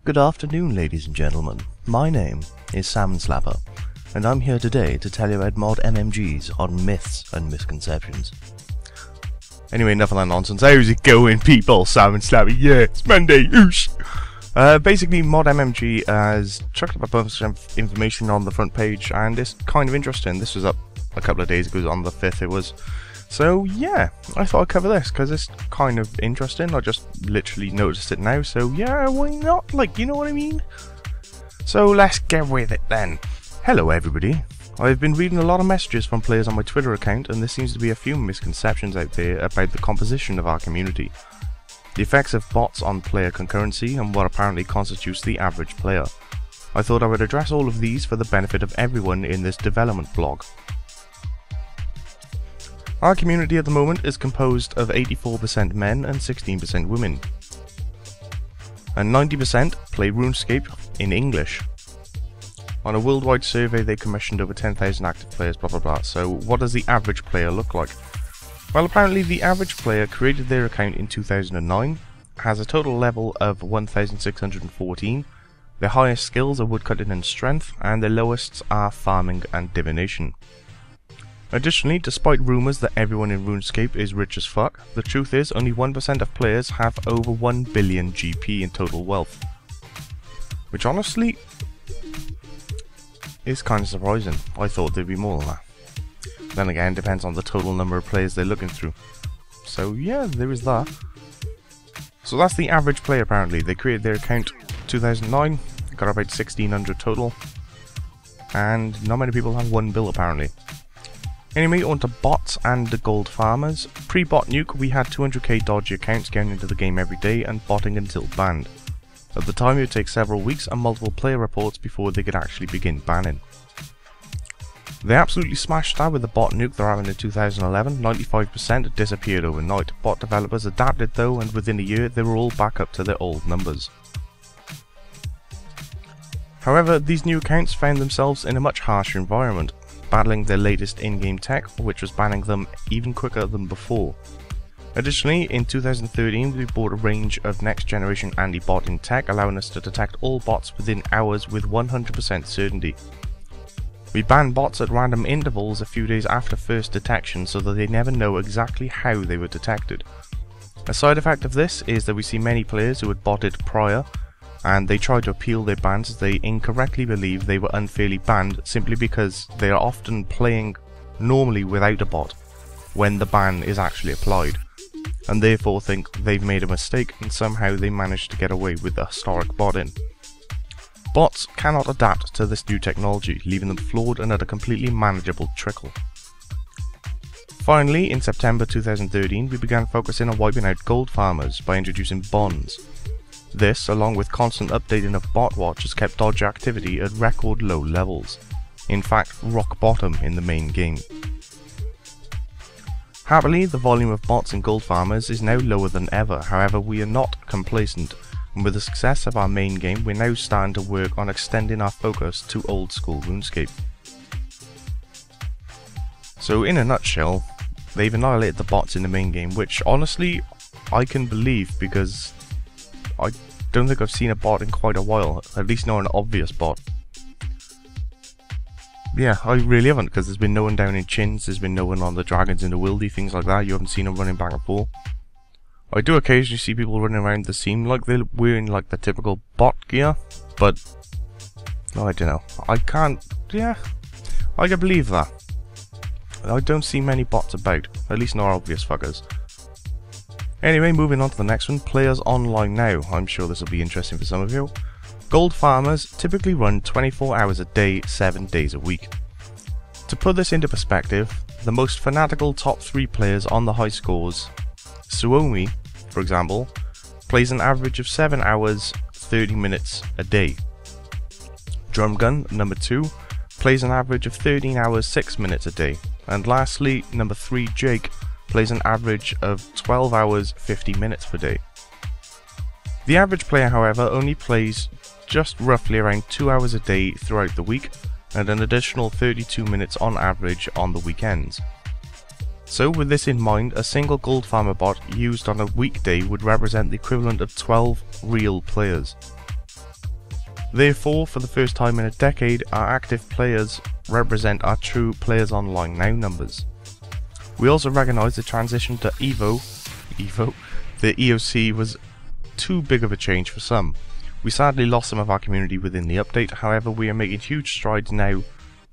Good afternoon, ladies and gentlemen. My name is Salmon Slapper, and I'm here today to tell you about mod MMGs on myths and misconceptions. Anyway, enough of that nonsense. How's it going, people? Salmon Slapper, yeah, it's Monday, oosh! Basically, mod MMG has chucked up a bunch of information on the front page, and it's kind of interesting. This was up a couple of days ago, on the 5th it was. So yeah, I thought I'd cover this because it's kind of interesting. I just literally noticed it now, so yeah, why not? Like, you know what I mean? So let's get with it then. Hello everybody. I've been reading a lot of messages from players on my Twitter account, and there seems to be a few misconceptions out there about the composition of our community, the effects of bots on player concurrency, and what apparently constitutes the average player. I thought I would address all of these for the benefit of everyone in this development blog. Our community at the moment is composed of 84% men and 16% women, and 90% play RuneScape in English. On a worldwide survey they commissioned over 10,000 active players, blah blah blah. So what does the average player look like? Well, apparently the average player created their account in 2009, has a total level of 1,614, their highest skills are woodcutting and strength, and their lowest are farming and divination. Additionally, despite rumours that everyone in RuneScape is rich as fuck, the truth is only 1% of players have over 1 billion GP in total wealth. Which honestly is kind of surprising. I thought there'd be more than that. Then again, it depends on the total number of players they're looking through. So yeah, there is that. So that's the average player apparently. They created their account 2009, got about 1,600 total, and not many people have 1 bill apparently. Anyway, on to bots and the gold farmers. Pre-bot nuke, we had 200k dodgy accounts going into the game every day and botting until banned. At the time it would take several weeks and multiple player reports before they could actually begin banning. They absolutely smashed that with the bot nuke they're having in 2011, 95% disappeared overnight. Bot developers adapted though, and within a year they were all back up to their old numbers. However, these new accounts found themselves in a much harsher environment, battling their latest in-game tech, which was banning them even quicker than before. Additionally, in 2013 we bought a range of next generation anti-botting tech, allowing us to detect all bots within hours with 100% certainty. We banned bots at random intervals a few days after first detection so that they never know exactly how they were detected. A side effect of this is that we see many players who had botted prior, and they try to appeal their bans as they incorrectly believe they were unfairly banned simply because they are often playing normally without a bot when the ban is actually applied, and therefore think they've made a mistake and somehow they managed to get away with the historic bot-in. Bots cannot adapt to this new technology, leaving them flawed and at a completely manageable trickle. Finally, in September 2013 we began focusing on wiping out gold farmers by introducing bonds. This, along with constant updating of bot watch, has kept dodge activity at record low levels. In fact, rock bottom in the main game. Happily, the volume of bots and gold farmers is now lower than ever. However, we are not complacent, and with the success of our main game, we're now starting to work on extending our focus to old school RuneScape. So in a nutshell, they've annihilated the bots in the main game, which honestly I can believe because I don't think I've seen a bot in quite a while, at least not an obvious bot. Yeah, I really haven't, because there's been no one down in chins, there's been no one on the dragons in the wildy, things like that. You haven't seen them running back and forth. I do occasionally see people running around that seem like they're wearing like the typical bot gear, but I don't know. I can believe that. I don't see many bots about, at least not obvious fuckers. Anyway, moving on to the next one, players online now. I'm sure this will be interesting for some of you. Gold farmers typically run 24 hours a day, 7 days a week. To put this into perspective, the most fanatical top 3 players on the high scores, Suomi, for example, plays an average of 7 hours, 30 minutes a day. Drumgun, number 2, plays an average of 13 hours, 6 minutes a day. And lastly, number 3, Jake, plays an average of 12 hours 50 minutes per day. The average player, however, only plays just roughly around 2 hours a day throughout the week, and an additional 32 minutes on average on the weekends. So with this in mind, a single gold farmer bot used on a weekday would represent the equivalent of 12 real players. Therefore, for the first time in a decade, our active players represent our true Players Online Now numbers. We also recognise the transition to Evo, the EOC was too big of a change for some. We sadly lost some of our community within the update, however we are making huge strides now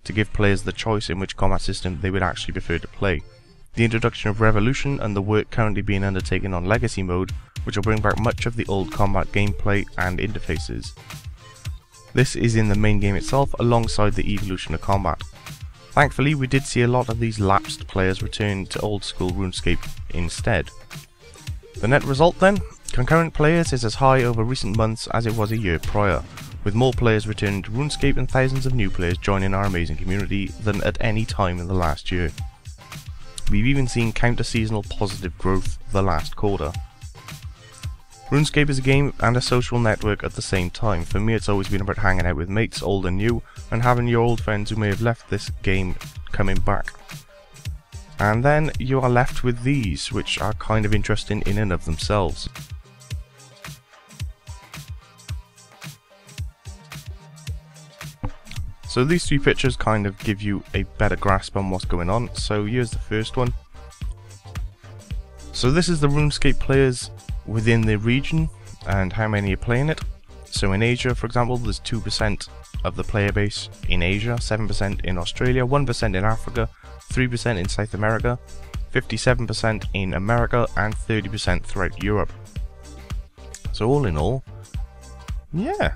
to give players the choice in which combat system they would actually prefer to play. The introduction of Revolution and the work currently being undertaken on Legacy mode, which will bring back much of the old combat gameplay and interfaces. This is in the main game itself, alongside the evolution of combat. Thankfully, we did see a lot of these lapsed players return to old school RuneScape instead. The net result then? Concurrent players is as high over recent months as it was a year prior, with more players returning to RuneScape and thousands of new players joining our amazing community than at any time in the last year. We've even seen counter-seasonal positive growth the last quarter. RuneScape is a game and a social network at the same time. For me, it's always been about hanging out with mates, old and new, and having your old friends who may have left this game coming back. And then you are left with these, which are kind of interesting in and of themselves. So these three pictures kind of give you a better grasp on what's going on. So here's the first one. So this is the RuneScape players within the region and how many are playing it. So in Asia, for example, there's 2% of the player base in Asia, 7% in Australia, 1% in Africa, 3% in South America, 57% in America, and 30% throughout Europe. So all in all, yeah.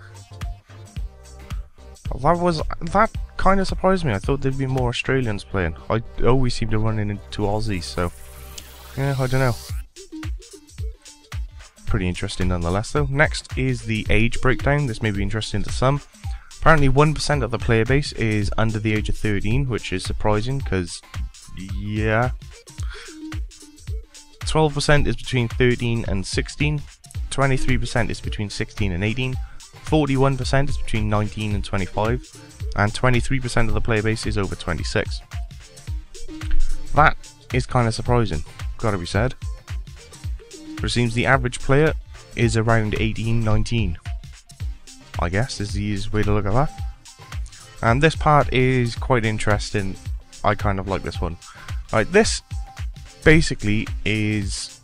That kind of surprised me. I thought there'd be more Australians playing. I always seem to run into Aussies, so yeah, I don't know. Pretty interesting nonetheless though. Next is the age breakdown. This may be interesting to some. Apparently 1% of the player base is under the age of 13, which is surprising because, yeah. 12% is between 13 and 16, 23% is between 16 and 18, 41% is between 19 and 25, and 23% of the player base is over 26. That is kind of surprising, gotta be said. It seems the average player is around 18, 19. I guess is the easiest way to look at that. And this part is quite interesting. I kind of like this one. Alright, this basically is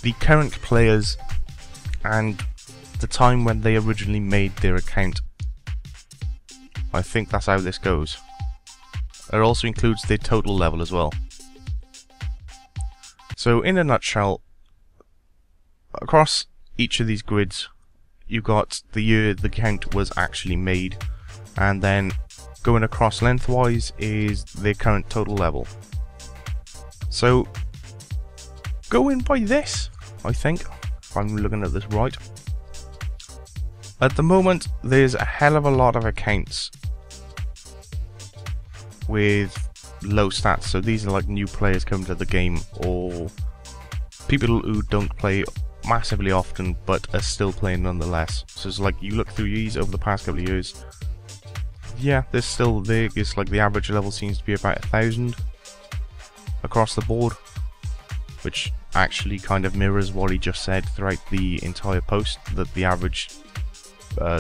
the current players and the time when they originally made their account. I think that's how this goes. It also includes the total level as well. So in a nutshell, across each of these grids you got the year the count was actually made, and then going across lengthwise is the current total level. So going by this, I think, if I'm looking at this right, at the moment there's a hell of a lot of accounts with low stats. So these are like new players coming to the game, or people who don't play massively often but are still playing nonetheless. So it's like you look through these over the past couple of years, yeah, there's still there. It's like the average level seems to be about 1,000 across the board, which actually kind of mirrors what he just said throughout the entire post, that the average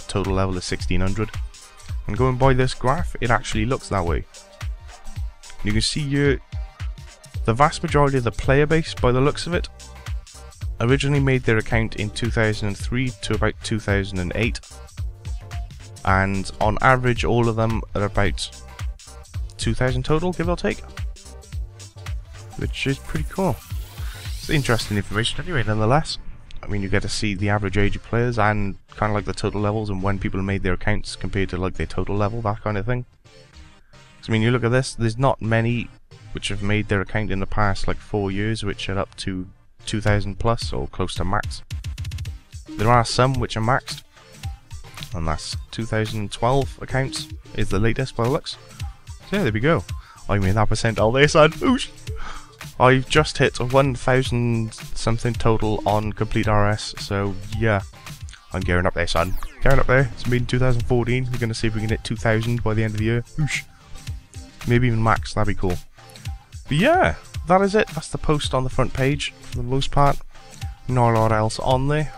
total level is 1,600. And going by this graph, it actually looks that way. You can see here the vast majority of the player base, by the looks of it, originally made their account in 2003 to about 2008, and on average all of them are about 2,000 total, give or take, which is pretty cool. It's interesting information anyway, nonetheless. I mean, you get to see the average age of players and kind of like the total levels and when people made their accounts compared to like their total level, that kind of thing. I mean, you look at this, there's not many which have made their account in the past like 4 years which are up to 2,000 plus or close to max. There are some which are maxed, and that's 2012 accounts is the latest by the looks. So yeah, there we go. I mean, that percentile there, son. Oosh. I've just hit 1,000 something total on TheCompleteRS, so yeah, I'm gearing up there, son. Gearing up there. It's made in 2014. We're gonna see if we can hit 2,000 by the end of the year. Oosh. Maybe even max. That'd be cool. But yeah, that is it. That's the post on the front page for the most part. Not a lot else on there,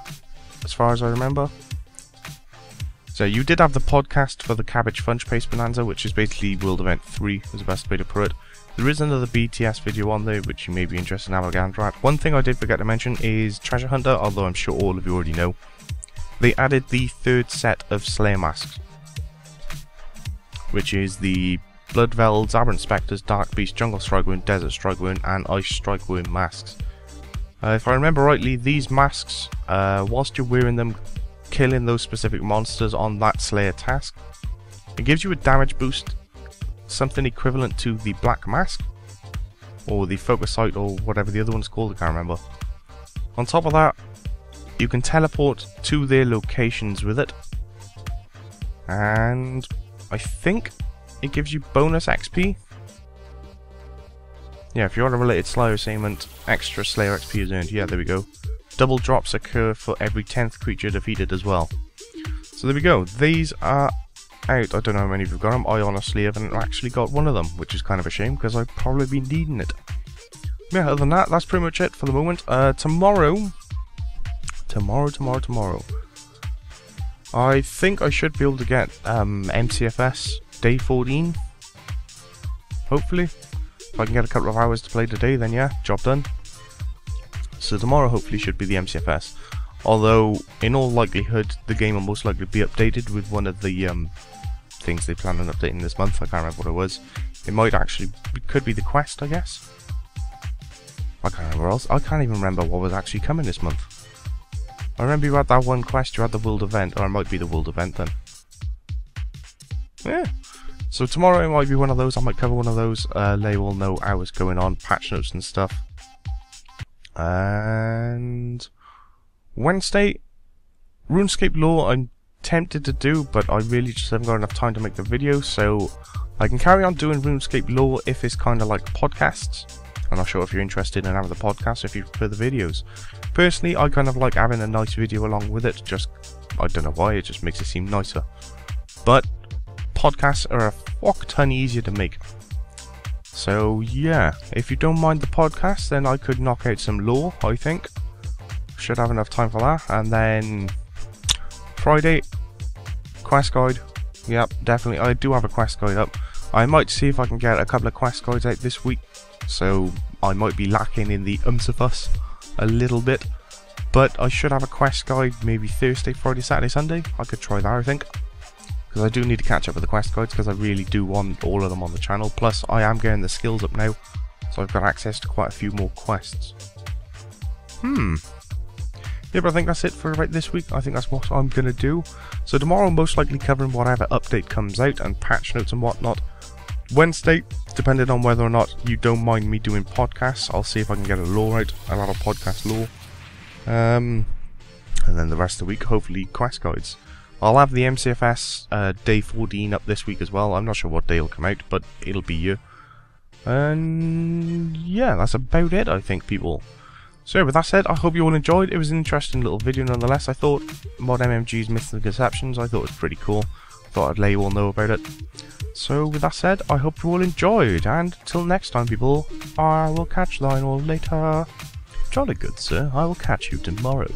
as far as I remember. So you did have the podcast for the Cabbage Fudge Paste Bonanza, which is basically World Event 3, is the best way to put it. There is another BTS video on there, which you may be interested in having a gander at. One thing I did forget to mention is Treasure Hunter, although I'm sure all of you already know. They added the third set of Slayer masks, which is the Bloodvelds, Aberrant Spectres, Dark Beast, Jungle Strikewound, Desert Strikewound, and Ice Strikewound masks. If I remember rightly, these masks, whilst you're wearing them, killing those specific monsters on that Slayer task, it gives you a damage boost, something equivalent to the Black Mask, or the Focus Sight, or whatever the other one's called, I can't remember. On top of that, you can teleport to their locations with it, and I think it gives you bonus XP. Yeah, if you're on a related Slayer assignment, extra Slayer XP is earned. Yeah, there we go. Double drops occur for every 10th creature defeated as well. So there we go. These are out. I don't know how many of you have got them. I honestly haven't actually got one of them, which is kind of a shame because I've probably been needing it. Yeah, other than that, that's pretty much it for the moment. Tomorrow, I think I should be able to get MCFS day 14. Hopefully. If I can get a couple of hours to play today, then yeah, job done. So tomorrow hopefully should be the MCFS. Although, in all likelihood, the game will most likely be updated with one of the things they plan on updating this month. I can't remember what it was. It might actually, it could be the quest, I guess. I can't remember else. I can't even remember what was actually coming this month. I remember you had that one quest, you had the world event, or it might be the world event then. Yeah. So tomorrow it might be one of those, I might cover one of those, let you all know how it's going on, patch notes and stuff. And Wednesday, RuneScape lore I'm tempted to do, but I really just haven't got enough time to make the video, so I can carry on doing RuneScape lore if it's kind of like podcasts. I'm not sure if you're interested in having the podcast, if you prefer the videos. Personally, I kind of like having a nice video along with it, just, I don't know why, it just makes it seem nicer. But podcasts are a fuck ton easier to make. So yeah, if you don't mind the podcast, then I could knock out some lore, I think. Should have enough time for that. And then Friday, quest guide. Yep, definitely. I do have a quest guide up. I might see if I can get a couple of quest guides out this week. So I might be lacking in the of us a little bit. But I should have a quest guide maybe Thursday, Friday, Saturday, Sunday. I could try that, I think. Because I do need to catch up with the quest guides, because I really do want all of them on the channel. Plus, I am getting the skills up now, so I've got access to quite a few more quests. Yeah, but I think that's it for right this week. I think that's what I'm going to do. So tomorrow, most likely covering whatever update comes out and patch notes and whatnot. Wednesday, depending on whether or not you don't mind me doing podcasts, I'll see if I can get a lore out, a lot of podcast lore. And then the rest of the week, hopefully, quest guides. I'll have the MCFS day 14 up this week as well. I'm not sure what day it'll come out, but it'll be here. And yeah, that's about it, I think, people. So with that said, I hope you all enjoyed. It was an interesting little video nonetheless. I thought Mod MMG's Myths and Conceptions, I thought it was pretty cool. Thought I'd let you all know about it. So with that said, I hope you all enjoyed. And till next time, people, I will catch thine all later. Jolly good, sir. I will catch you tomorrow.